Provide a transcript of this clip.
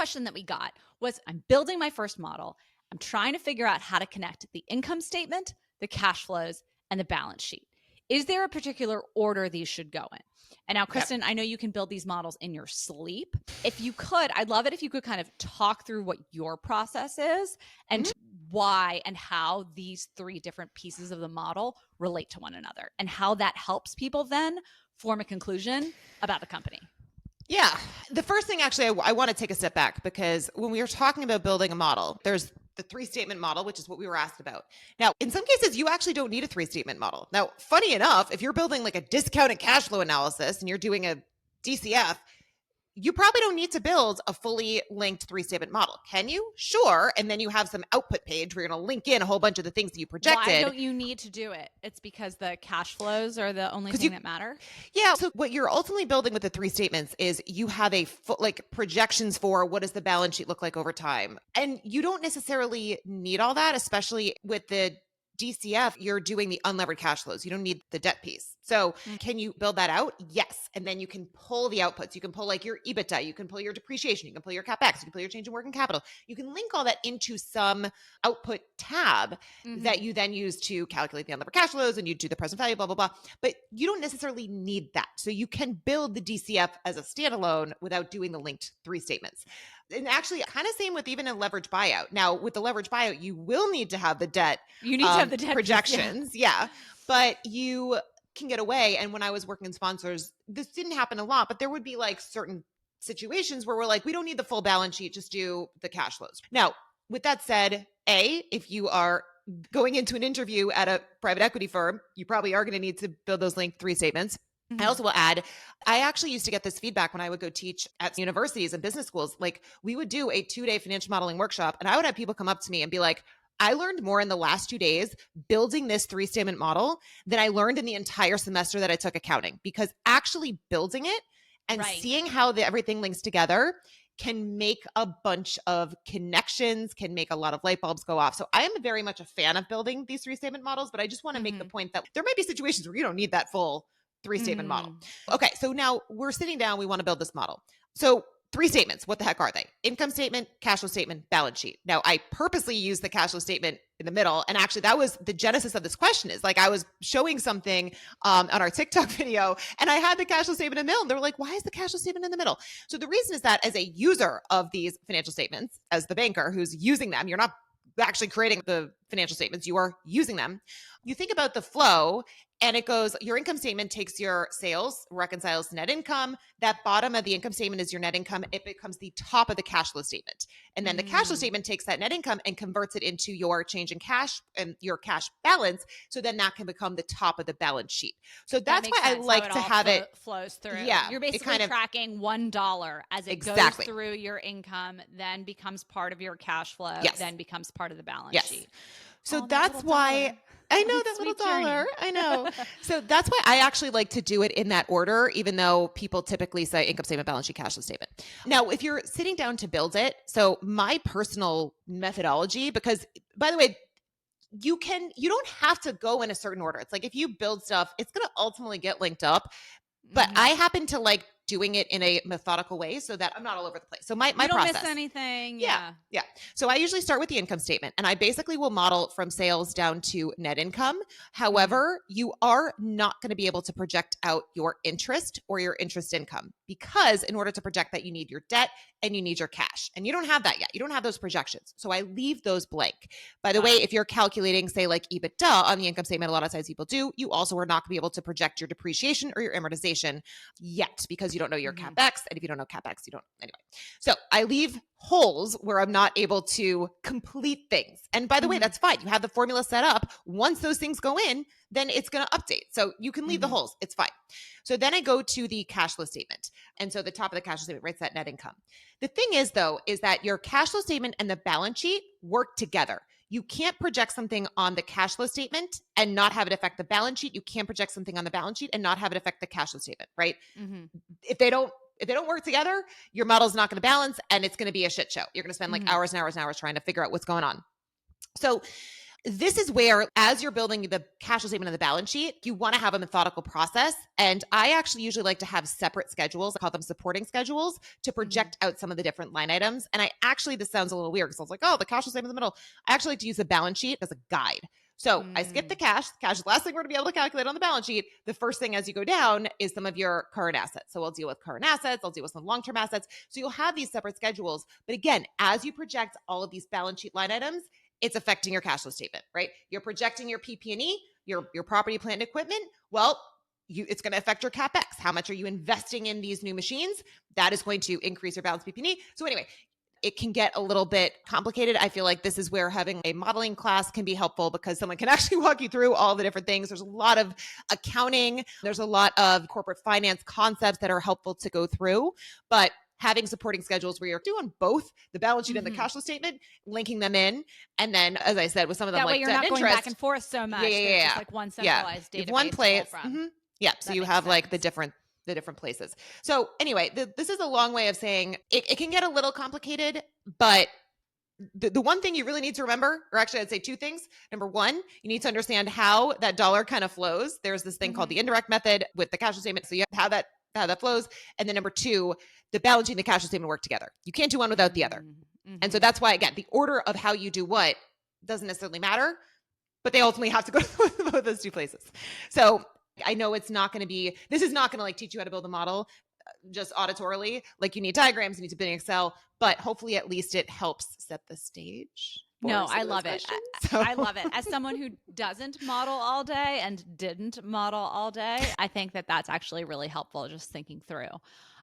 question that we got was, I'm building my first model. I'm trying to figure out how to connect the income statement, the cash flows, and the balance sheet. Is there a particular order these should go in? And now, Kristen, I know you can build these models in your sleep. If you could, I'd love it if you could kind of talk through what your process is and why and how these three different pieces of the model relate to one another and how that helps people then form a conclusion about the company. Yeah. The first thing, actually, I want to take a step back, because when we are talking about building a model, there's the three-statement model, which is what we were asked about. Now, in some cases, you actually don't need a three-statement model. Now, funny enough, if you're building like a discounted cash flow analysis and you're doing a DCF, you probably don't need to build a fully linked three-statement model. Can you? Sure. And then you have some output page where you're going to link in a whole bunch of the things that you projected. Why don't you need to do it? It's because the cash flows are the only thing that matter? Yeah. So what you're ultimately building with the three statements is you have a like projections for what does the balance sheet look like over time. And you don't necessarily need all that, especially with the DCF, you're doing the unlevered cash flows. You don't need the debt piece. So can you build that out? Yes. And then you can pull the outputs. You can pull like your EBITDA. You can pull your depreciation. You can pull your CapEx. You can pull your change in working capital. You can link all that into some output tab that you then use to calculate the unlevered cash flows, and you do the present value, blah, blah, blah. But you don't necessarily need that. So you can build the DCF as a standalone without doing the linked three statements. And actually, kind of same with even a leverage buyout. Now, with the leverage buyout, you will need to have the debt. You need to have the debt projections. Yeah. But you can get away. And when I was working in sponsors, this didn't happen a lot, but there would be like certain situations where we're like, we don't need the full balance sheet, just do the cash flows. Now, with that said, if you are going into an interview at a private equity firm, you probably are going to need to build those linked three statements. I also will add, I actually used to get this feedback when I would go teach at universities and business schools. Like, we would do a 2-day financial modeling workshop, and I would have people come up to me and be like, I learned more in the last 2 days building this three-statement model than I learned in the entire semester that I took accounting, because actually building it and seeing how everything links together can make a bunch of connections, can make a lot of light bulbs go off. So I am very much a fan of building these three-statement models, but I just want to make the point that there might be situations where you don't need that full three-statement model. Okay, so now we're sitting down, we want to build this model. So three statements, what the heck are they? Income statement, cash flow statement, balance sheet. Now, I purposely used the cash flow statement in the middle. And actually, that was the genesis of this question. Is like, I was showing something on our TikTok video, and I had the cash flow statement in the middle. And they were like, why is the cash flow statement in the middle? So the reason is that as a user of these financial statements, as the banker who's using them, you're not actually creating the financial statements, you are using them. You think about the flow, and it goes, your income statement takes your sales, reconciles net income. That bottom of the income statement is your net income. It becomes the top of the cash flow statement. And then the cash flow statement takes that net income and converts it into your change in cash and your cash balance. So then that can become the top of the balance sheet. So that's why I like to have it flows through. Yeah. You're basically tracking $1 as it goes through your income, then becomes part of your cash flow, then becomes part of the balance sheet. So that's why I know that little dollar. I know. So that's why I actually like to do it in that order, even though people typically say income statement, balance sheet, cash flow statement. Now, if you're sitting down to build it, so my personal methodology, because by the way, you don't have to go in a certain order. It's like, if you build stuff, it's going to ultimately get linked up. But I happen to like doing it in a methodical way so that I'm not all over the place. So my you don't process. miss anything. Yeah. So I usually start with the income statement, and I basically will model from sales down to net income. However, you are not going to be able to project out your interest or your interest income, because in order to project that, you need your debt and you need your cash. And you don't have that yet. You don't have those projections. So I leave those blank. By the way, if you're calculating, say, like EBITDA on the income statement, a lot of times people do, you also are not going to be able to project your depreciation or your amortization yet, because you don't know your CapEx. And if you don't know CapEx, you don't anyway. So I leave holes where I'm not able to complete things. And by the way, that's fine. You have the formula set up. Once those things go in, then it's going to update. So you can leave the holes. It's fine. So then I go to the cash flow statement. And so the top of the cash flow statement writes that net income. The thing is, though, is that your cash flow statement and the balance sheet work together. You can't project something on the cash flow statement and not have it affect the balance sheet. You can't project something on the balance sheet and not have it affect the cash flow statement, right? If they don't work together, your model's not going to balance, and it's going to be a shit show. You're going to spend like hours and hours and hours trying to figure out what's going on. So this is where, as you're building the cash flow statement and the balance sheet, you want to have a methodical process. And I actually usually like to have separate schedules. I call them supporting schedules to project out some of the different line items. And this sounds a little weird because I was like, oh, the cash flow statement in the middle. I actually like to use the balance sheet as a guide. So I skip the cash. Cash is the last thing we're going to be able to calculate on the balance sheet. The first thing as you go down is some of your current assets. So I'll deal with current assets. I'll deal with some long-term assets. So you'll have these separate schedules. But again, as you project all of these balance sheet line items, it's affecting your cash flow statement, right? You're projecting your PP&E, your property, plant, and equipment. Well, it's going to affect your CapEx. How much are you investing in these new machines? That is going to increase your balance PP&E. So anyway, it can get a little bit complicated. I feel like this is where having a modeling class can be helpful because someone can actually walk you through all the different things. There's a lot of accounting. There's a lot of corporate finance concepts that are helpful to go through. But having supporting schedules where you're doing both the balance sheet and the cash flow statement, linking them in. And then, as I said, with some of them, that way like you're debt not and going interest, back and forth so much. Yeah. There's just like one centralized database one place. to pull from. Yeah. So That you makes have like the sense. different places. So anyway, this is a long way of saying it can get a little complicated, but the one thing you really need to remember, or actually I'd say two things. Number one, you need to understand how that dollar kind of flows. There's this thing called the indirect method with the cash flow statement. So you have how that flows. And then number two, the balance sheet and the cash flow statement work together. You can't do one without the other. And so that's why, again, the order of how you do what doesn't necessarily matter, but they ultimately have to go to both those two places. So I know this is not going to like teach you how to build a model just auditorily. Like you need diagrams, you need to build in Excel, but hopefully at least it helps set the stage. No, I love it. I love it. As someone who doesn't model all day and didn't model all day, I think that that's actually really helpful just thinking through.